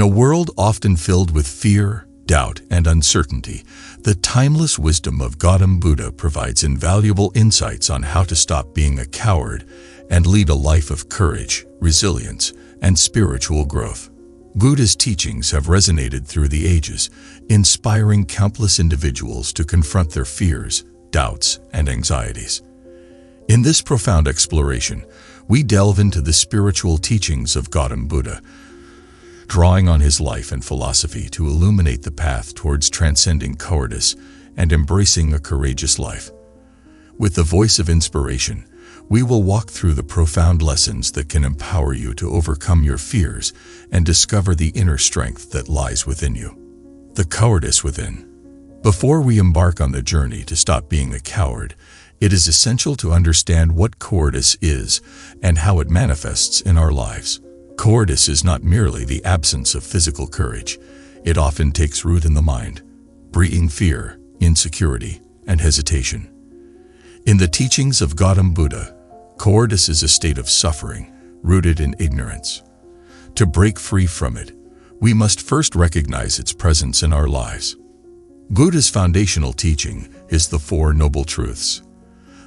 a world often filled with fear, doubt, and uncertainty, the timeless wisdom of Gautam Buddha provides invaluable insights on how to stop being a coward and lead a life of courage, resilience, and spiritual growth. Buddha's teachings have resonated through the ages, inspiring countless individuals to confront their fears, doubts, and anxieties. In this profound exploration, we delve into the spiritual teachings of Gautam Buddha, drawing on his life and philosophy to illuminate the path towards transcending cowardice and embracing a courageous life. With the voice of inspiration, we will walk through the profound lessons that can empower you to overcome your fears and discover the inner strength that lies within you. The cowardice within. Before we embark on the journey to stop being a coward, it is essential to understand what cowardice is and how it manifests in our lives. Cowardice is not merely the absence of physical courage. It often takes root in the mind, breeding fear, insecurity, and hesitation. In the teachings of Gautam Buddha, cowardice is a state of suffering rooted in ignorance. To break free from it, we must first recognize its presence in our lives. Buddha's foundational teaching is the Four Noble Truths.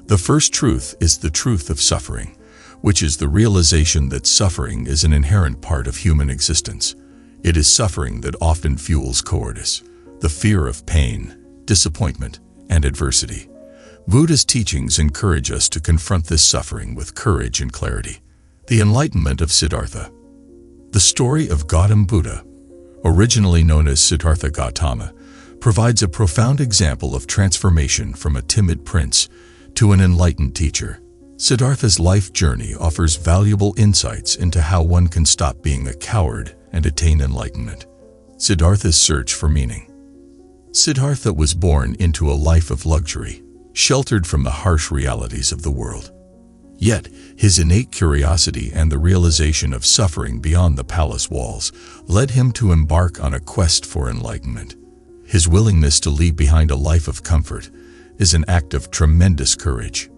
The first truth is the truth of suffering, which is the realization that suffering is an inherent part of human existence. It is suffering that often fuels cowardice, the fear of pain, disappointment, and adversity. Buddha's teachings encourage us to confront this suffering with courage and clarity. The enlightenment of Sidartha. The story of Gautam Buddha, originally known as Siddhartha Gautama, provides a profound example of transformation from a timid prince to an enlightened teacher. Siddhartha's life journey offers valuable insights into how one can stop being a coward and attain enlightenment. Siddhartha's search for meaning. Siddhartha was born into a life of luxury, sheltered from the harsh realities of the world. Yet, his innate curiosity and the realization of suffering beyond the palace walls led him to embark on a quest for enlightenment. His willingness to leave behind a life of comfort is an act of tremendous courage.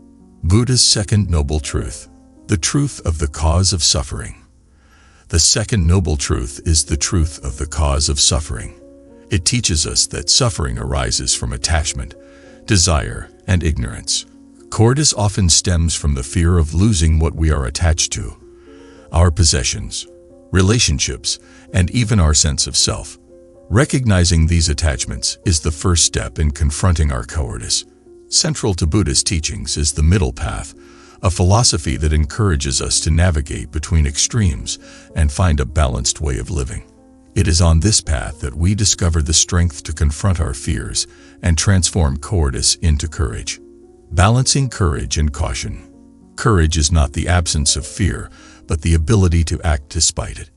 Buddha's second noble truth, the truth of the cause of suffering. The second noble truth is the truth of the cause of suffering. It teaches us that suffering arises from attachment, desire, and ignorance. Cowardice often stems from the fear of losing what we are attached to, our possessions, relationships, and even our sense of self. Recognizing these attachments is the first step in confronting our cowardice. Central to Buddha's teachings is the middle path, a philosophy that encourages us to navigate between extremes and find a balanced way of living. It is on this path that we discover the strength to confront our fears and transform cowardice into courage. Balancing courage and caution. Courage is not the absence of fear, but the ability to act despite it.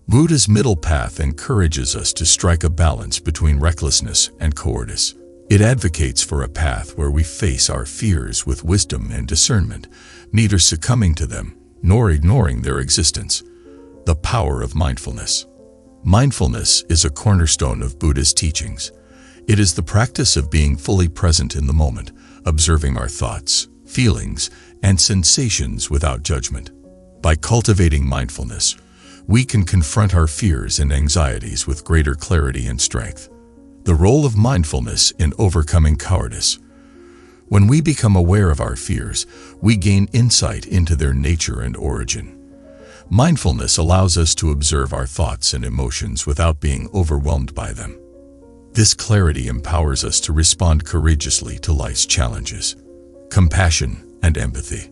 Buddha's middle path encourages us to strike a balance between recklessness and cowardice. It advocates for a path where we face our fears with wisdom and discernment, neither succumbing to them nor ignoring their existence. The power of mindfulness. Mindfulness is a cornerstone of Buddha's teachings. It is the practice of being fully present in the moment, observing our thoughts, feelings, and sensations without judgment. By cultivating mindfulness, we can confront our fears and anxieties with greater clarity and strength. The role of mindfulness in overcoming cowardice. When we become aware of our fears, we gain insight into their nature and origin. Mindfulness allows us to observe our thoughts and emotions without being overwhelmed by them. This clarity empowers us to respond courageously to life's challenges. Compassion and empathy.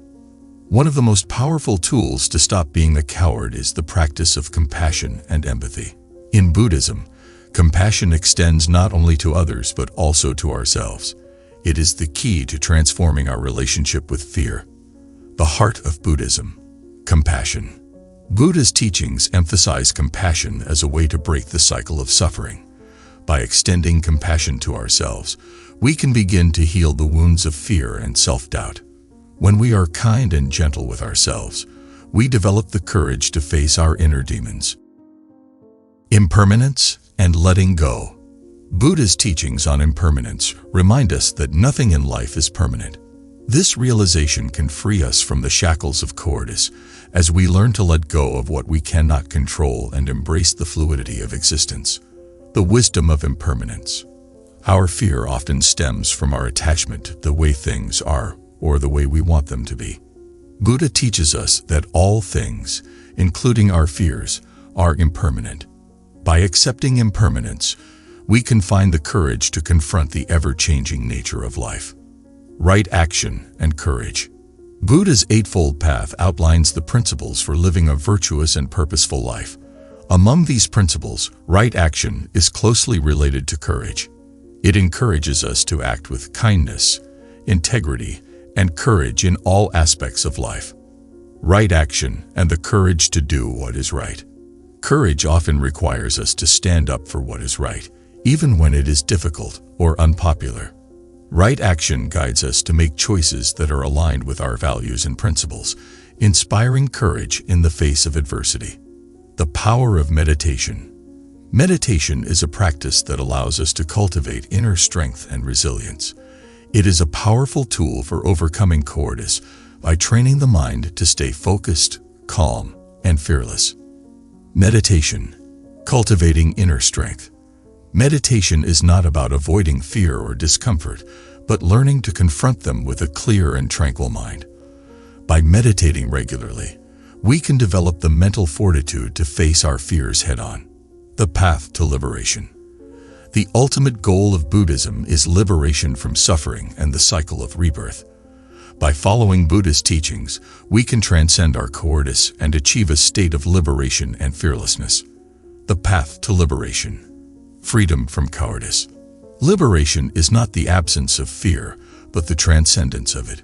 One of the most powerful tools to stop being a coward is the practice of compassion and empathy. In Buddhism, compassion extends not only to others but also to ourselves. It is the key to transforming our relationship with fear. The heart of Buddhism. Compassion. Buddha's teachings emphasize compassion as a way to break the cycle of suffering. By extending compassion to ourselves, we can begin to heal the wounds of fear and self-doubt. When we are kind and gentle with ourselves, we develop the courage to face our inner demons. Impermanence and letting go. Buddha's teachings on impermanence remind us that nothing in life is permanent. This realization can free us from the shackles of cowardice as we learn to let go of what we cannot control and embrace the fluidity of existence. The wisdom of impermanence. Our fear often stems from our attachment to the way things are or the way we want them to be. Buddha teaches us that all things, including our fears, are impermanent. By accepting impermanence, we can find the courage to confront the ever-changing nature of life. Right action and courage. Buddha's Eightfold Path outlines the principles for living a virtuous and purposeful life. Among these principles, right action is closely related to courage. It encourages us to act with kindness, integrity, and courage in all aspects of life. Right action and the courage to do what is right. Courage often requires us to stand up for what is right, even when it is difficult or unpopular. Right action guides us to make choices that are aligned with our values and principles, inspiring courage in the face of adversity. The power of meditation. Meditation is a practice that allows us to cultivate inner strength and resilience. It is a powerful tool for overcoming cowardice by training the mind to stay focused, calm, and fearless. Meditation. Cultivating inner strength. Meditation is not about avoiding fear or discomfort, but learning to confront them with a clear and tranquil mind. By meditating regularly, we can develop the mental fortitude to face our fears head-on. The path to liberation. The ultimate goal of Buddhism is liberation from suffering and the cycle of rebirth. By following Buddha's teachings, we can transcend our cowardice and achieve a state of liberation and fearlessness. The path to liberation. Freedom from cowardice. Liberation is not the absence of fear, but the transcendence of it.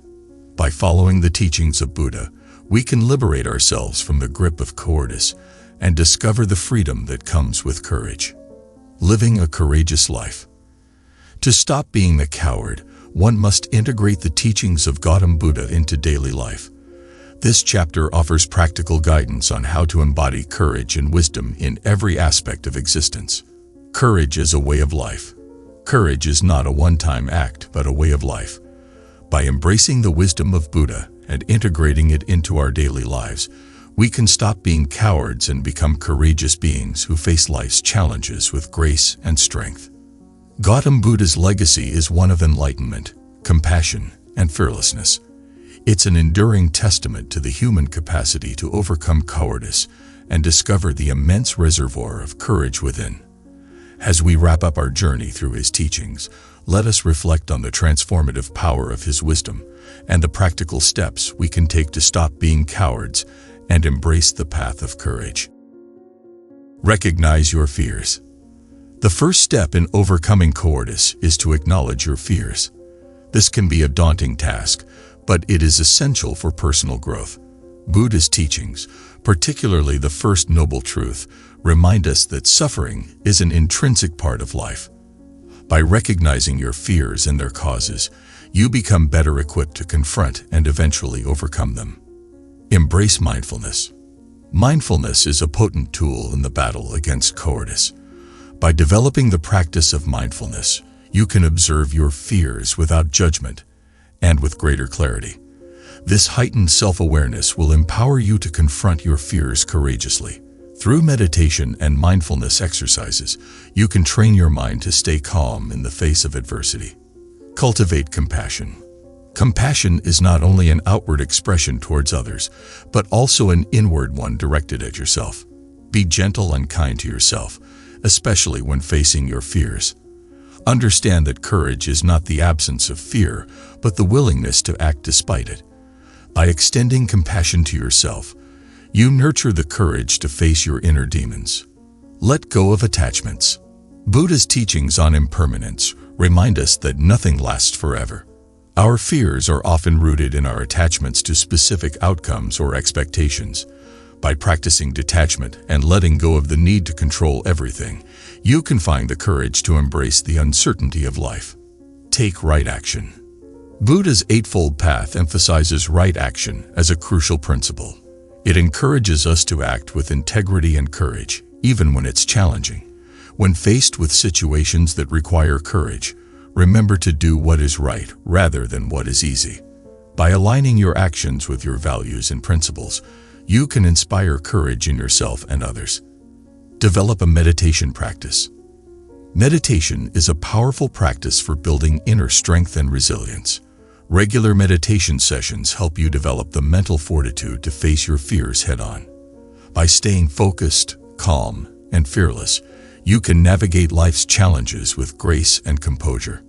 By following the teachings of Buddha, we can liberate ourselves from the grip of cowardice and discover the freedom that comes with courage. Living a courageous life. To stop being the coward, one must integrate the teachings of Gautam Buddha into daily life. This chapter offers practical guidance on how to embody courage and wisdom in every aspect of existence. Courage is a way of life. Courage is not a one-time act, but a way of life. By embracing the wisdom of Buddha and integrating it into our daily lives, we can stop being cowards and become courageous beings who face life's challenges with grace and strength. Gautam Buddha's legacy is one of enlightenment, compassion, and fearlessness. It's an enduring testament to the human capacity to overcome cowardice and discover the immense reservoir of courage within. As we wrap up our journey through his teachings, let us reflect on the transformative power of his wisdom and the practical steps we can take to stop being cowards and embrace the path of courage. Recognize your fears. The first step in overcoming cowardice is to acknowledge your fears. This can be a daunting task, but it is essential for personal growth. Buddha's teachings, particularly the First Noble Truth, remind us that suffering is an intrinsic part of life. By recognizing your fears and their causes, you become better equipped to confront and eventually overcome them. Embrace mindfulness. Mindfulness is a potent tool in the battle against cowardice. By developing the practice of mindfulness, you can observe your fears without judgment and with greater clarity. This heightened self-awareness will empower you to confront your fears courageously. Through meditation and mindfulness exercises, you can train your mind to stay calm in the face of adversity. Cultivate compassion. Compassion is not only an outward expression towards others, but also an inward one directed at yourself. Be gentle and kind to yourself, especially when facing your fears. Understand that courage is not the absence of fear, but the willingness to act despite it. By extending compassion to yourself, you nurture the courage to face your inner demons. Let go of attachments. Buddha's teachings on impermanence remind us that nothing lasts forever. Our fears are often rooted in our attachments to specific outcomes or expectations. By practicing detachment and letting go of the need to control everything, you can find the courage to embrace the uncertainty of life. Take right action. Buddha's Eightfold Path emphasizes right action as a crucial principle. It encourages us to act with integrity and courage, even when it's challenging. When faced with situations that require courage, remember to do what is right rather than what is easy. By aligning your actions with your values and principles, you can inspire courage in yourself and others. Develop a meditation practice. Meditation is a powerful practice for building inner strength and resilience. Regular meditation sessions help you develop the mental fortitude to face your fears head-on. By staying focused, calm, and fearless, you can navigate life's challenges with grace and composure.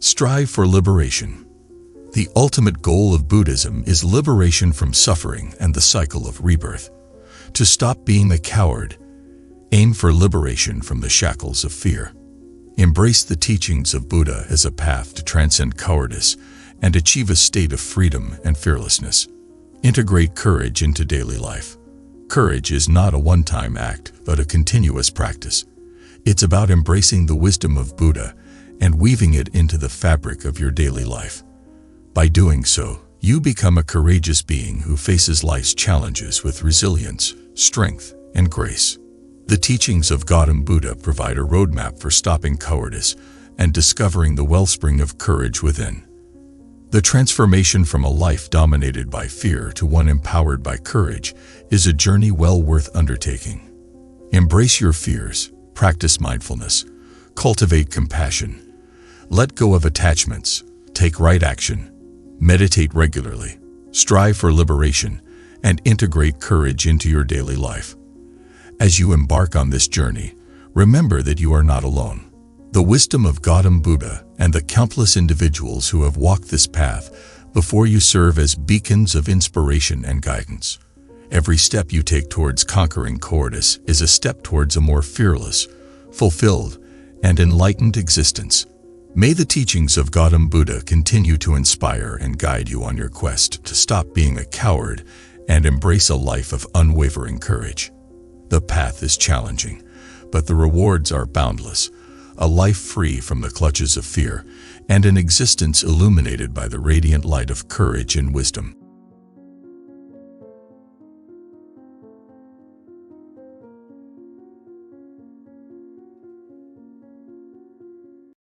Strive for liberation. The ultimate goal of Buddhism is liberation from suffering and the cycle of rebirth. To stop being a coward, aim for liberation from the shackles of fear. Embrace the teachings of Buddha as a path to transcend cowardice and achieve a state of freedom and fearlessness. Integrate courage into daily life. Courage is not a one-time act, but a continuous practice. It's about embracing the wisdom of Buddha and weaving it into the fabric of your daily life. By doing so, you become a courageous being who faces life's challenges with resilience, strength, and grace. The teachings of Gautam Buddha provide a roadmap for stopping cowardice and discovering the wellspring of courage within. The transformation from a life dominated by fear to one empowered by courage is a journey well worth undertaking. Embrace your fears, practice mindfulness, cultivate compassion, let go of attachments, take right action, meditate regularly, strive for liberation, and integrate courage into your daily life. As you embark on this journey, remember that you are not alone. The wisdom of Gautam Buddha and the countless individuals who have walked this path before you serve as beacons of inspiration and guidance. Every step you take towards conquering cowardice is a step towards a more fearless, fulfilled, and enlightened existence. May the teachings of Gautam Buddha continue to inspire and guide you on your quest to stop being a coward and embrace a life of unwavering courage. The path is challenging, but the rewards are boundless. A life free from the clutches of fear, and an existence illuminated by the radiant light of courage and wisdom.